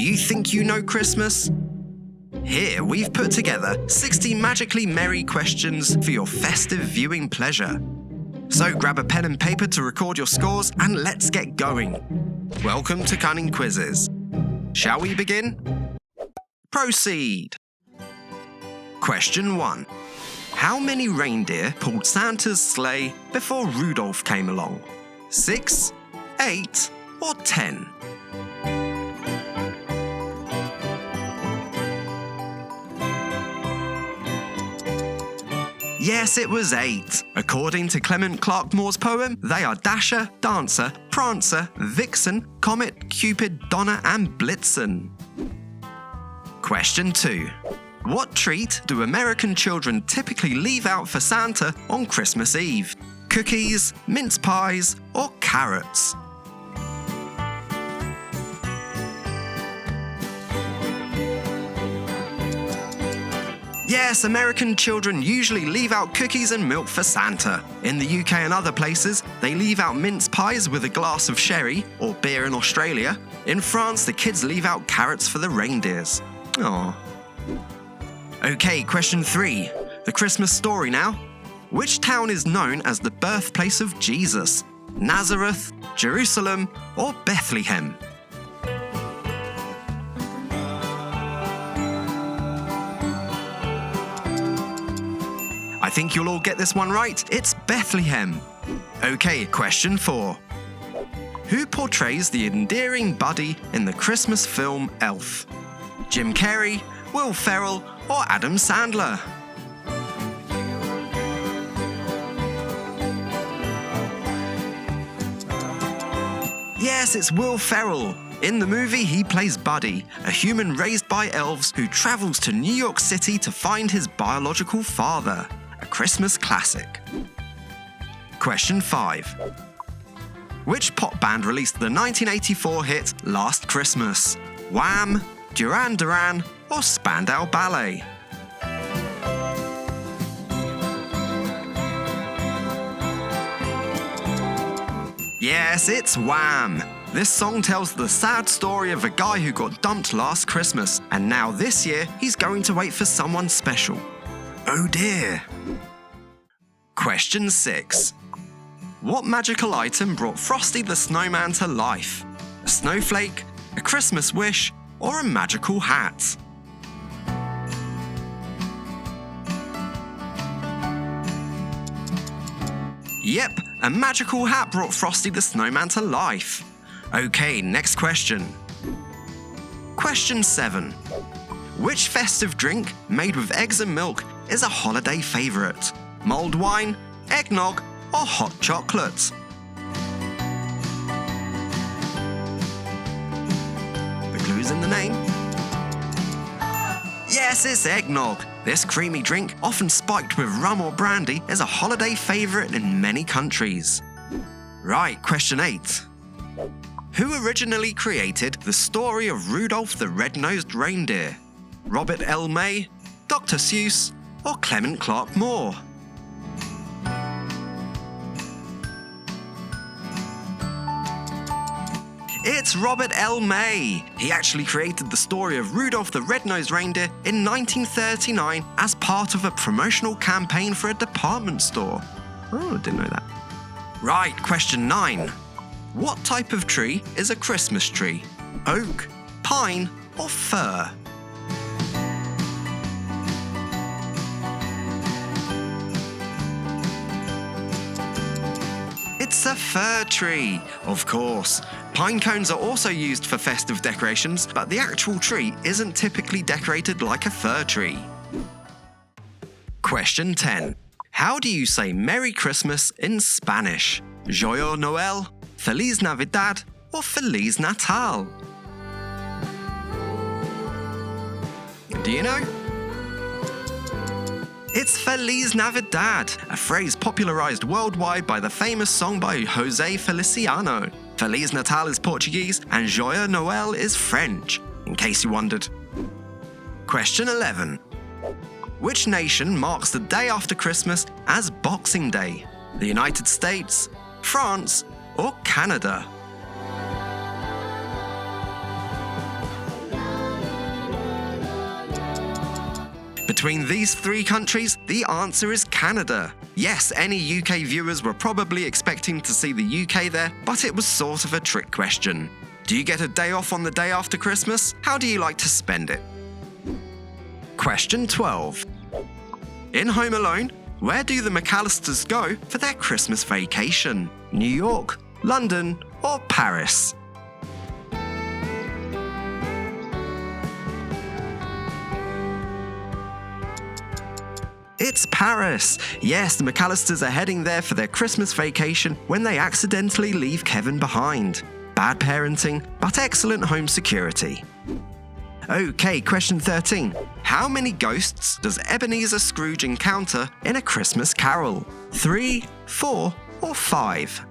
you think you know Christmas? Here we've put together 60 magically merry questions for your festive viewing pleasure. So grab a pen and paper to record your scores and let's get going. Welcome to Cunning Quizzes. Shall we begin? Proceed! Question 1. How many reindeer pulled Santa's sleigh before Rudolph came along? 6, 8, or 10? Yes, it was 8. According to Clement Clark Moore's poem, they are Dasher, Dancer, Prancer, Vixen, Comet, Cupid, Donner, and Blitzen. Question 2. What treat do American children typically leave out for Santa on Christmas Eve? Cookies, mince pies, or carrots? Yes, American children usually leave out cookies and milk for Santa. In the UK and other places, they leave out mince pies with a glass of sherry, or beer in Australia. In France, the kids leave out carrots for the reindeers. Aww. Okay, question 3. The Christmas story now. Which town is known as the birthplace of Jesus? Nazareth, Jerusalem, or Bethlehem? I think you'll all get this one right. It's Bethlehem. Okay, question 4. Who portrays the endearing Buddy in the Christmas film Elf? Jim Carrey, Will Ferrell, or Adam Sandler? Yes, it's Will Ferrell. In the movie, he plays Buddy, a human raised by elves who travels to New York City to find his biological father. A Christmas classic. Question 5. Which pop band released the 1984 hit Last Christmas? Wham!, Duran Duran, or Spandau Ballet? Yes, it's Wham! This song tells the sad story of a guy who got dumped last Christmas, and now this year he's going to wait for someone special. Oh dear! Question 6. What magical item brought Frosty the Snowman to life? A snowflake, a Christmas wish, or a magical hat? Yep, a magical hat brought Frosty the Snowman to life. Okay, next question. Question 7. Which festive drink made with eggs and milk is a holiday favourite? Mulled wine, eggnog, or hot chocolate? The clue's in the name. Yes, it's eggnog. This creamy drink, often spiked with rum or brandy, is a holiday favourite in many countries. Right, question 8. Who originally created the story of Rudolph the Red-Nosed Reindeer? Robert L. May, Dr. Seuss, or Clement Clark Moore? It's Robert L. May. He actually created the story of Rudolph the Red-Nosed Reindeer in 1939 as part of a promotional campaign for a department store. Oh, I didn't know that. Right, question 9. What type of tree is a Christmas tree? Oak, pine, or fir? It's a fir tree, of course. Pine cones are also used for festive decorations, but the actual tree isn't typically decorated like a fir tree. Question 10. How do you say Merry Christmas in Spanish? Joyeux Noel, Feliz Navidad, or Feliz Natal? Do you know? It's Feliz Navidad, a phrase popularized worldwide by the famous song by José Feliciano. Feliz Natal is Portuguese and Joyeux Noel is French, in case you wondered. Question 11. Which nation marks the day after Christmas as Boxing Day? The United States, France, or Canada? Between these three countries, the answer is Canada. Yes, any UK viewers were probably expecting to see the UK there, but it was sort of a trick question. Do you get a day off on the day after Christmas? How do you like to spend it? Question 12. In Home Alone, where do the McAllisters go for their Christmas vacation? New York, London, or Paris? It's Paris! Yes, the McAllisters are heading there for their Christmas vacation when they accidentally leave Kevin behind. Bad parenting, but excellent home security. Okay, question 13. How many ghosts does Ebenezer Scrooge encounter in A Christmas Carol? 3, 4, or 5?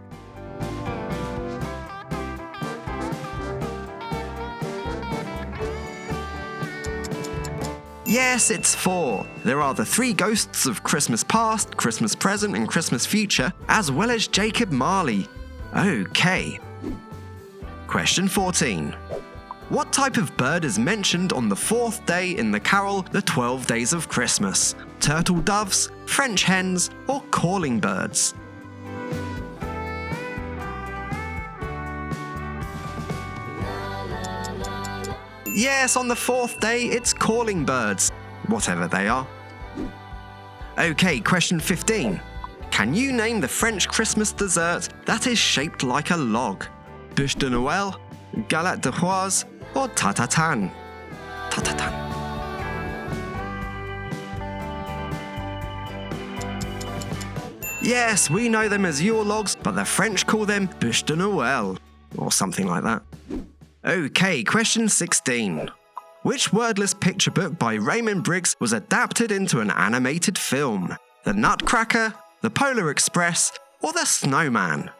Yes, it's 4. There are the 3 ghosts of Christmas Past, Christmas Present, and Christmas Future, as well as Jacob Marley. Okay. Question 14. What type of bird is mentioned on the 4th day in the carol The 12 Days of Christmas? Turtle doves, French hens, or calling birds? Yes, on the 4th day, it's calling birds, whatever they are. Okay, question 15. Can you name the French Christmas dessert that is shaped like a log? Bûche de Noël, galette de Roise, or tatatan? Tatatan. Yes, we know them as Yule logs, but the French call them Bûche de Noël, or something like that. Okay, question 16. Which wordless picture book by Raymond Briggs was adapted into an animated film? The Nutcracker, The Polar Express, or The Snowman?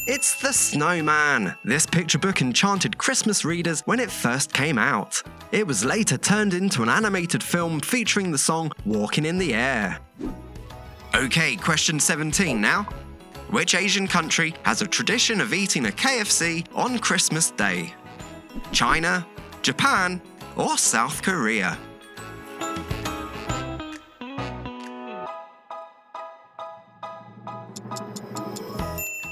It's The Snowman. This picture book enchanted Christmas readers when it first came out. It was later turned into an animated film featuring the song Walking in the Air. Okay, question 17 now. Which Asian country has a tradition of eating a KFC on Christmas Day? China, Japan, or South Korea?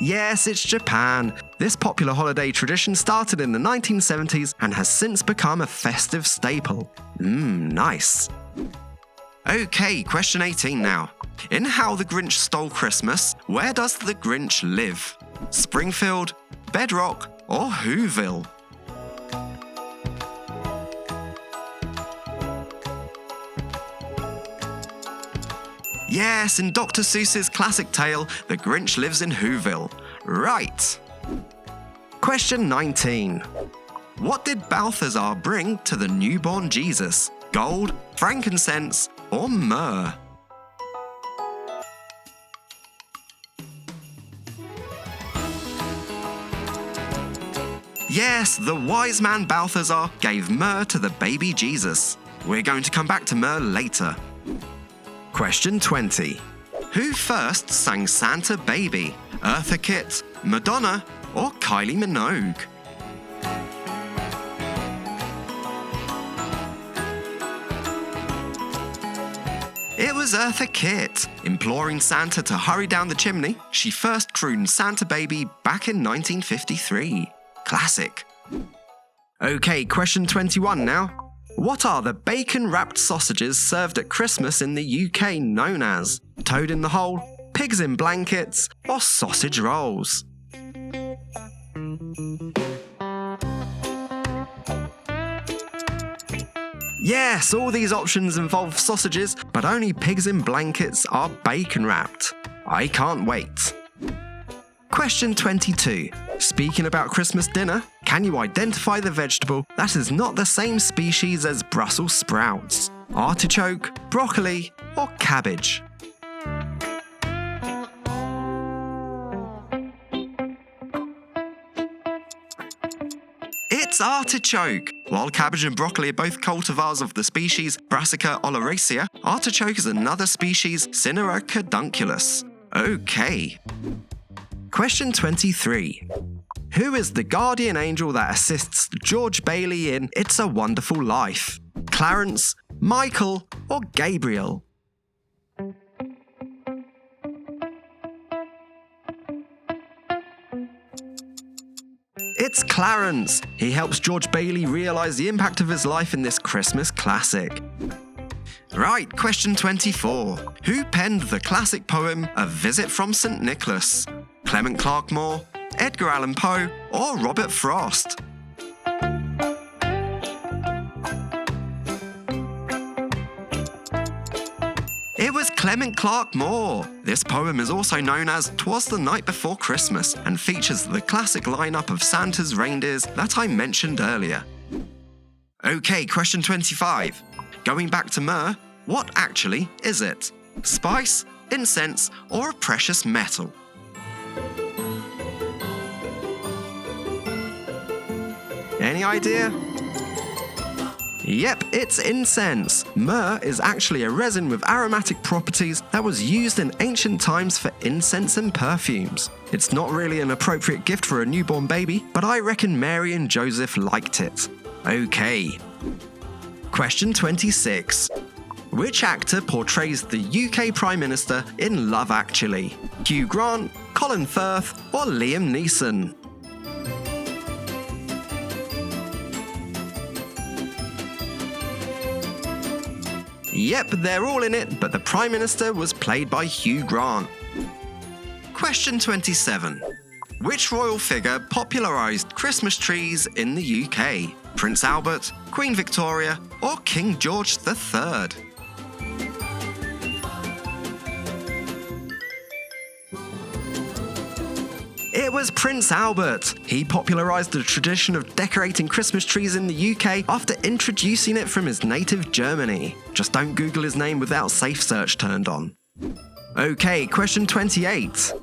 Yes, it's Japan. This popular holiday tradition started in the 1970s and has since become a festive staple. Nice. Okay, question 18 now. In How the Grinch Stole Christmas, where does the Grinch live? Springfield, Bedrock, or Whoville? Yes, in Dr. Seuss's classic tale, the Grinch lives in Whoville. Right. Question 19. What did Balthazar bring to the newborn Jesus? Gold, frankincense, or myrrh? Yes, the wise man Balthazar gave myrrh to the baby Jesus. We're going to come back to myrrh later. Question 20. Who first sang Santa Baby? Eartha Kitt, Madonna, or Kylie Minogue? It was Eartha Kitt. Imploring Santa to hurry down the chimney, she first crooned Santa Baby back in 1953. Classic. Okay, question 21 now. What are the bacon-wrapped sausages served at Christmas in the UK known as? Toad in the hole, pigs in blankets, or sausage rolls? Yes, all these options involve sausages, but only pigs in blankets are bacon-wrapped. I can't wait. Question 22. Speaking about Christmas dinner, can you identify the vegetable that is not the same species as Brussels sprouts? Artichoke, broccoli, or cabbage? It's artichoke! While cabbage and broccoli are both cultivars of the species Brassica oleracea, artichoke is another species, Cinera cadunculus. Okay. Question 23. Who is the guardian angel that assists George Bailey in It's a Wonderful Life? Clarence, Michael, or Gabriel? It's Clarence. He helps George Bailey realise the impact of his life in this Christmas classic. Right, question 24. Who penned the classic poem A Visit from St. Nicholas? Clement Clarke Moore, Edgar Allan Poe, or Robert Frost? It was Clement Clarke Moore. This poem is also known as 'Twas the Night Before Christmas and features the classic lineup of Santa's reindeers that I mentioned earlier. Okay, question 25. Going back to myrrh, what actually is it? Spice, incense, or a precious metal? Any idea? Yep, it's incense. Myrrh is actually a resin with aromatic properties that was used in ancient times for incense and perfumes. It's not really an appropriate gift for a newborn baby, but I reckon Mary and Joseph liked it. Okay. Question 26. Which actor portrays the UK Prime Minister in Love Actually? Hugh Grant, Colin Firth, or Liam Neeson? Yep, they're all in it, but the Prime Minister was played by Hugh Grant. Question 27. Which royal figure popularised Christmas trees in the UK? Prince Albert, Queen Victoria, or King George III? It was Prince Albert. He popularised the tradition of decorating Christmas trees in the UK after introducing it from his native Germany. Just don't Google his name without Safe Search turned on. Okay, question 28.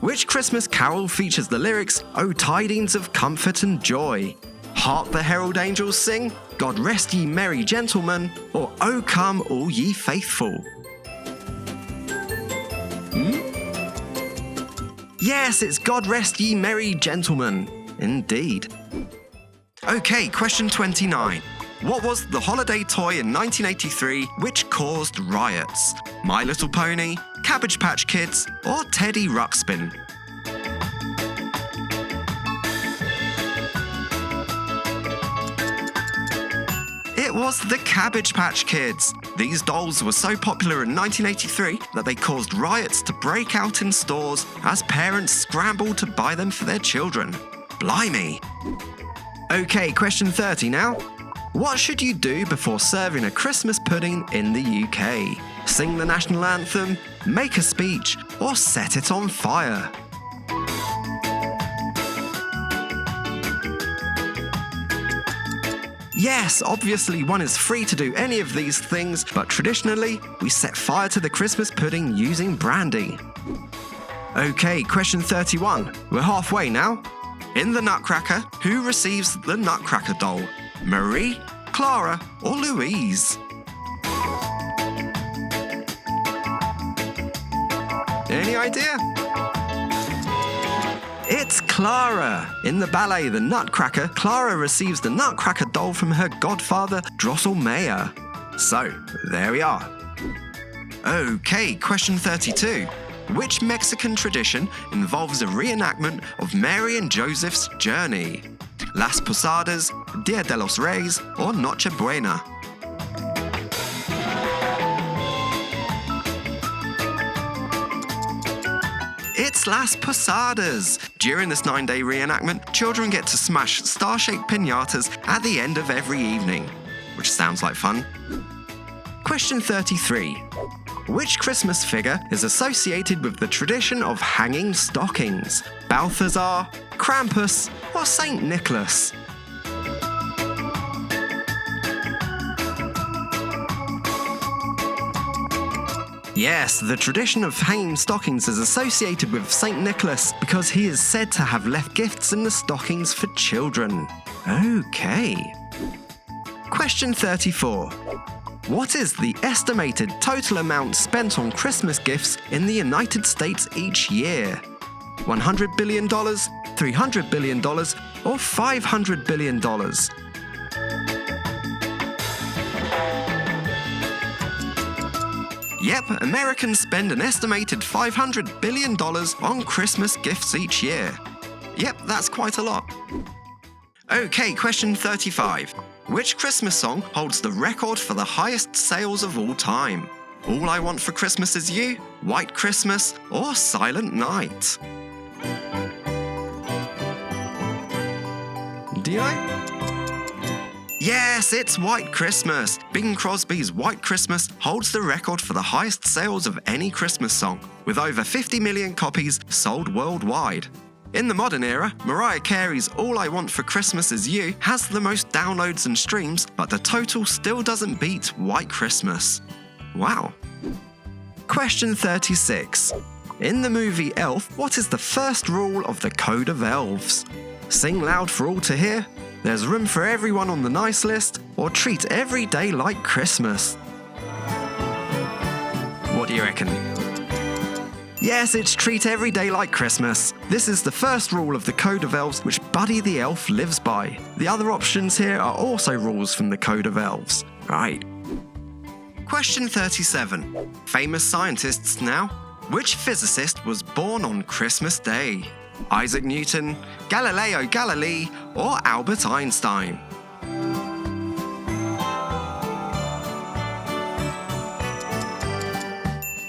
Which Christmas carol features the lyrics, "O tidings of comfort and joy"? Hark the herald angels sing, God rest ye merry gentlemen, or O come all ye faithful? Yes, it's God rest ye merry gentlemen. Indeed. Okay, question 29. What was the holiday toy in 1983 which caused riots? My Little Pony, Cabbage Patch Kids, or Teddy Ruxpin? It was the Cabbage Patch Kids. These dolls were so popular in 1983 that they caused riots to break out in stores as parents scrambled to buy them for their children. Blimey! Okay, question 30 now. What should you do before serving a Christmas pudding in the UK? Sing the national anthem, make a speech, or set it on fire? Yes, obviously one is free to do any of these things, but traditionally, we set fire to the Christmas pudding using brandy. Okay, question 31. We're halfway now. In the Nutcracker, who receives the Nutcracker doll? Marie, Clara, or Louise? Any idea? It's Clara. In the ballet The Nutcracker, Clara receives the Nutcracker doll from her godfather, Drosselmeyer. So, there we are. Okay, question 32. Which Mexican tradition involves a reenactment of Mary and Joseph's journey? Las Posadas, Dia de los Reyes, or Noche Buena? It's Las Posadas. During this 9-day reenactment, children get to smash star-shaped piñatas at the end of every evening, which sounds like fun. Question 33. Which Christmas figure is associated with the tradition of hanging stockings? Balthazar, Krampus, or Saint Nicholas? Yes, the tradition of hanging stockings is associated with Saint Nicholas because he is said to have left gifts in the stockings for children. Okay. Question 34. What is the estimated total amount spent on Christmas gifts in the United States each year? $100 billion, $2 $300 billion, or $500 billion? Yep, Americans spend an estimated $500 billion on Christmas gifts each year. Yep, that's quite a lot. Okay, question 35. Which Christmas song holds the record for the highest sales of all time? All I Want for Christmas Is You, White Christmas, or Silent Night? Do you know? Yes, it's White Christmas. Bing Crosby's White Christmas holds the record for the highest sales of any Christmas song, with over 50 million copies sold worldwide. In the modern era, Mariah Carey's All I Want for Christmas Is You has the most downloads and streams, but the total still doesn't beat White Christmas. Wow. Question 36. In the movie Elf, what is the first rule of the Code of Elves? Sing loud for all to hear, there's room for everyone on the nice list, or treat every day like Christmas? What do you reckon? Yes, it's treat every day like Christmas. This is the first rule of the Code of Elves which Buddy the Elf lives by. The other options here are also rules from the Code of Elves. Right. Question 37. Famous scientists now. Which physicist was born on Christmas Day? Isaac Newton, Galileo Galilei, or Albert Einstein?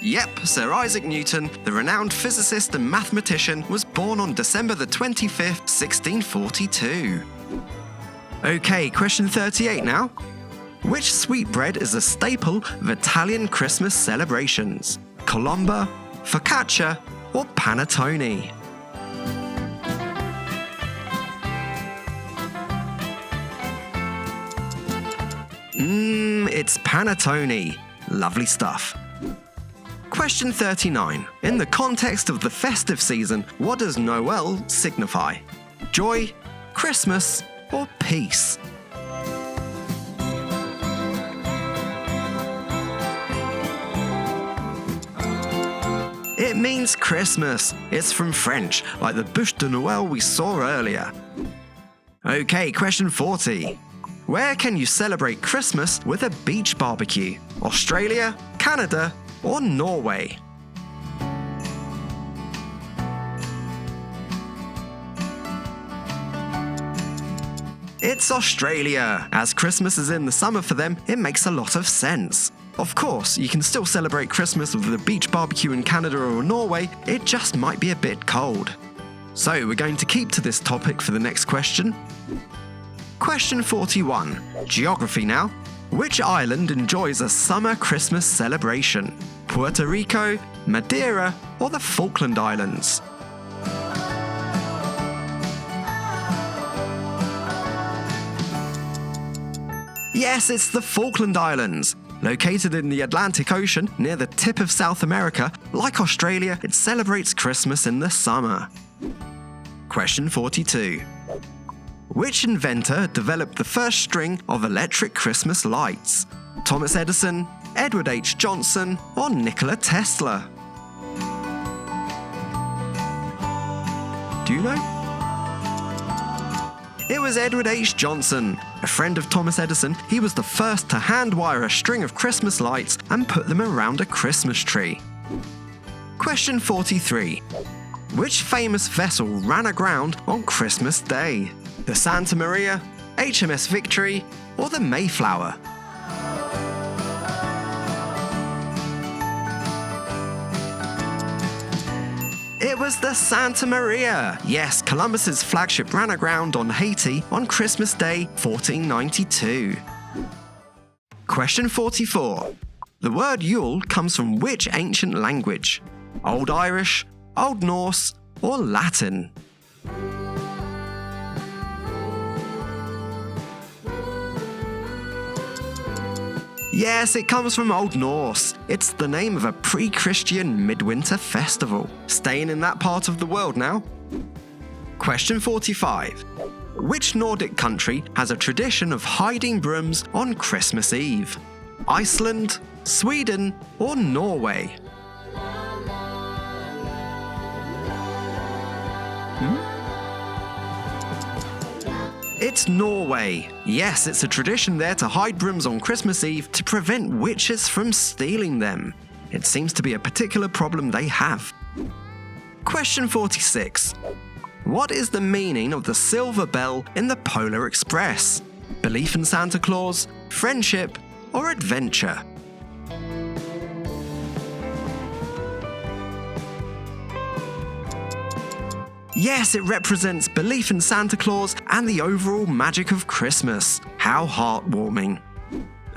Yep, Sir Isaac Newton, the renowned physicist and mathematician, was born on December the 25th, 1642. Okay, question 38 now. Which sweetbread is a staple of Italian Christmas celebrations? Colomba, focaccia, or panettone? It's panettone. Lovely stuff. Question 39. In the context of the festive season, what does Noel signify? Joy, Christmas, or peace? It means Christmas. It's from French, like the bûche de Noël we saw earlier. Okay, question 40. Where can you celebrate Christmas with a beach barbecue? Australia, Canada, or Norway? It's Australia. As Christmas is in the summer for them, it makes a lot of sense. Of course, you can still celebrate Christmas with a beach barbecue in Canada or Norway, it just might be a bit cold. So we're going to keep to this topic for the next question. Question 41. Geography now. Which island enjoys a summer Christmas celebration? Puerto Rico, Madeira, or the Falkland Islands? Yes, it's the Falkland Islands. Located in the Atlantic Ocean near the tip of South America, like Australia, it celebrates Christmas in the summer. Question 42. Which inventor developed the first string of electric Christmas lights? Thomas Edison, Edward H. Johnson, or Nikola Tesla? Do you know? It was Edward H. Johnson. A friend of Thomas Edison, he was the first to hand-wire a string of Christmas lights and put them around a Christmas tree. Question 43. Which famous vessel ran aground on Christmas Day? The Santa Maria, HMS Victory, or the Mayflower? It was the Santa Maria. Yes, Columbus's flagship ran aground on Haiti on Christmas Day, 1492. Question 44. The word Yule comes from which ancient language? Old Irish, Old Norse, or Latin? Yes, it comes from Old Norse. It's the name of a pre-Christian midwinter festival. Staying in that part of the world now. Question 45. Which Nordic country has a tradition of hiding brooms on Christmas Eve? Iceland, Sweden, or Norway? It's Norway. Yes, it's a tradition there to hide brooms on Christmas Eve to prevent witches from stealing them. It seems to be a particular problem they have. Question 46. What is the meaning of the silver bell in the Polar Express? Belief in Santa Claus, friendship, or adventure? Yes, it represents belief in Santa Claus and the overall magic of Christmas. How heartwarming.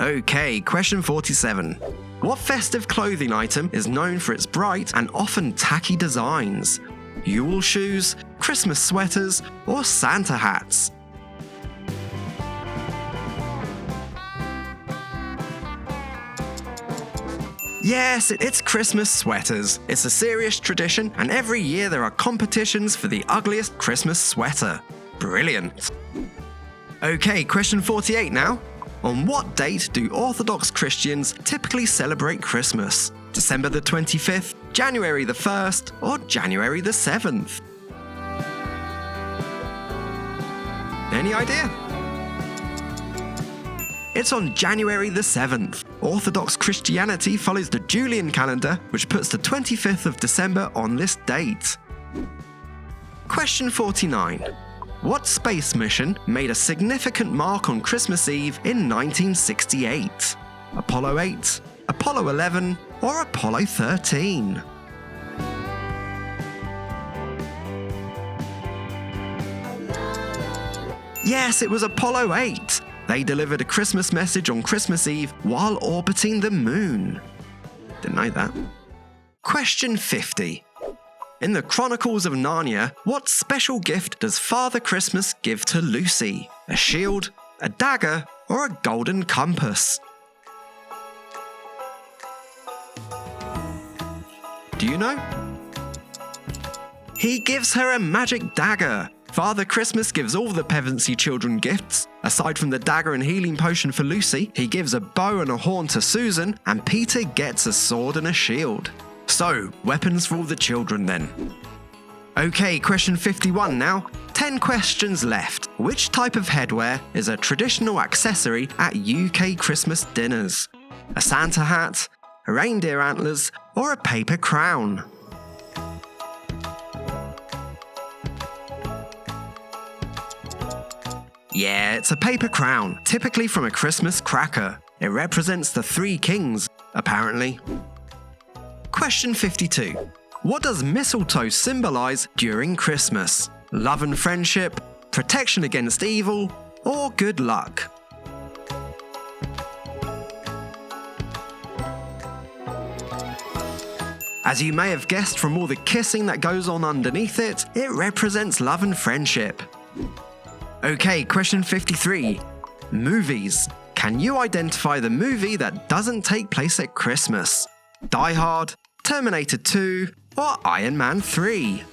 Okay, question 47. What festive clothing item is known for its bright and often tacky designs? Yule shoes, Christmas sweaters, or Santa hats? Yes, it's Christmas sweaters. It's a serious tradition, and every year there are competitions for the ugliest Christmas sweater. Brilliant. Okay, question 48 now. On what date do Orthodox Christians typically celebrate Christmas? December the 25th, January the 1st, or January the 7th? Any idea? It's on January the 7th. Orthodox Christianity follows the Julian calendar, which puts the 25th of December on this date. Question 49. What space mission made a significant mark on Christmas Eve in 1968? Apollo 8, Apollo 11, or Apollo 13? Yes, it was Apollo 8. They delivered a Christmas message on Christmas Eve while orbiting the moon. Didn't know that. Question 50. In the Chronicles of Narnia, what special gift does Father Christmas give to Lucy? A shield, a dagger, or a golden compass? Do you know? He gives her a magic dagger. Father Christmas gives all the Pevensey children gifts. Aside from the dagger and healing potion for Lucy, he gives a bow and a horn to Susan, and Peter gets a sword and a shield. So, weapons for all the children then. Okay, question 51 now. 10 questions left. Which type of headwear is a traditional accessory at UK Christmas dinners? A Santa hat, reindeer antlers, or a paper crown? Yeah, it's a paper crown, typically from a Christmas cracker. It represents the three kings, apparently. Question 52. What does mistletoe symbolize during Christmas? Love and friendship, protection against evil, or good luck? As you may have guessed from all the kissing that goes on underneath it, it represents love and friendship. Okay, question 53. Movies. Can you identify the movie that doesn't take place at Christmas? Die Hard, Terminator 2, or Iron Man 3?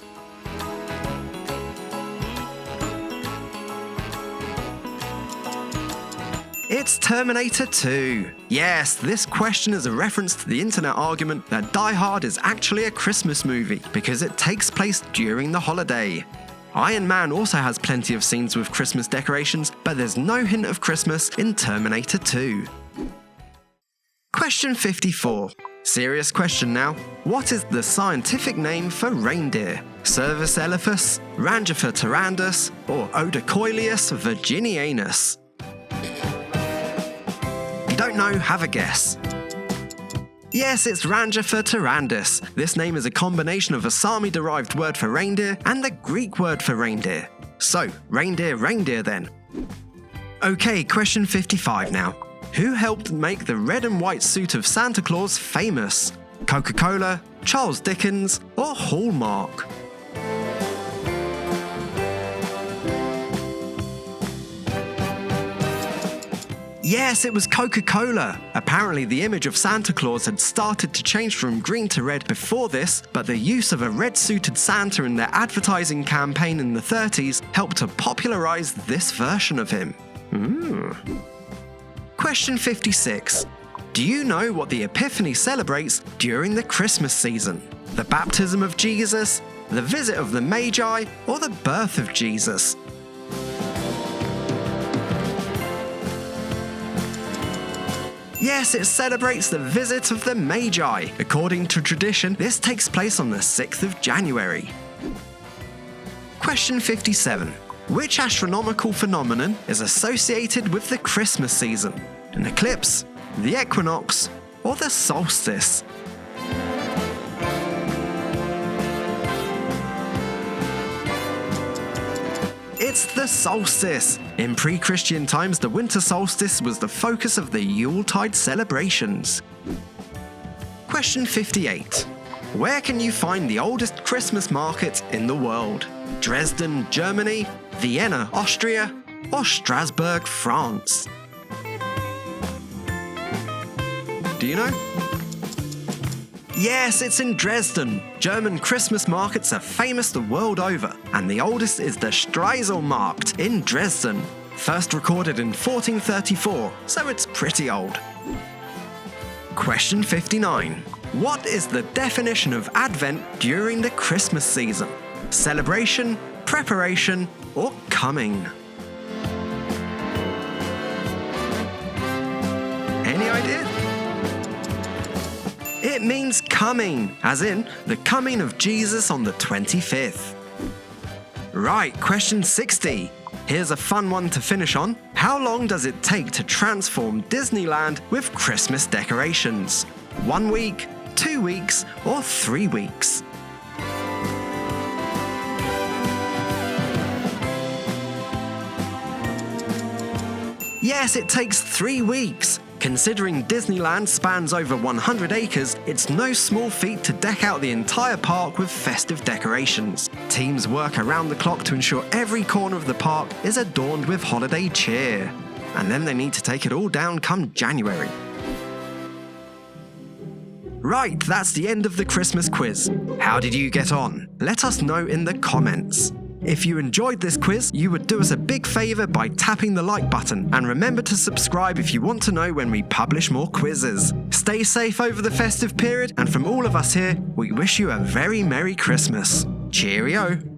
It's Terminator 2. Yes, this question is a reference to the internet argument that Die Hard is actually a Christmas movie because it takes place during the holiday. Iron Man also has plenty of scenes with Christmas decorations, but there's no hint of Christmas in Terminator 2. Question 54. Serious question now. What is the scientific name for reindeer? Cervus elephas, Rangifer tarandus, or Odocoileus virginianus? Don't know, have a guess. Yes, it's Rangifer tarandus. This name is a combination of a Sami-derived word for reindeer and the Greek word for reindeer. So, reindeer then. Okay, question 55 now. Who helped make the red and white suit of Santa Claus famous? Coca-Cola, Charles Dickens, or Hallmark? Yes, it was Coca-Cola. Apparently, the image of Santa Claus had started to change from green to red before this, but the use of a red-suited Santa in their advertising campaign in the 30s helped to popularize this version of him. Question 56. Do you know what the Epiphany celebrates during the Christmas season? The baptism of Jesus, the visit of the Magi, or the birth of Jesus? Yes, it celebrates the visit of the Magi. According to tradition, this takes place on the 6th of January. Question 57. Which astronomical phenomenon is associated with the Christmas season? An eclipse, the equinox, or the solstice? It's the solstice. In pre-Christian times, the winter solstice was the focus of the Yuletide celebrations. Question 58. Where can you find the oldest Christmas market in the world? Dresden, Germany, Vienna, Austria, or Strasbourg, France? Do you know? Yes, it's in Dresden. German Christmas markets are famous the world over, and the oldest is the Streisel-Markt in Dresden, first recorded in 1434, so it's pretty old. Question 59. What is the definition of Advent during the Christmas season? Celebration, preparation, or coming? Any idea? It means coming, as in the coming of Jesus on the 25th. Right, question 60. Here's a fun one to finish on. How long does it take to transform Disneyland with Christmas decorations? 1 week, 2 weeks, or 3 weeks? Yes, it takes 3 weeks. Considering Disneyland spans over 100 acres, it's no small feat to deck out the entire park with festive decorations. Teams work around the clock to ensure every corner of the park is adorned with holiday cheer. And then they need to take it all down come January. Right, that's the end of the Christmas quiz. How did you get on? Let us know in the comments. If you enjoyed this quiz, you would do us a big favour by tapping the like button, and remember to subscribe if you want to know when we publish more quizzes. Stay safe over the festive period, and from all of us here, we wish you a very Merry Christmas. Cheerio!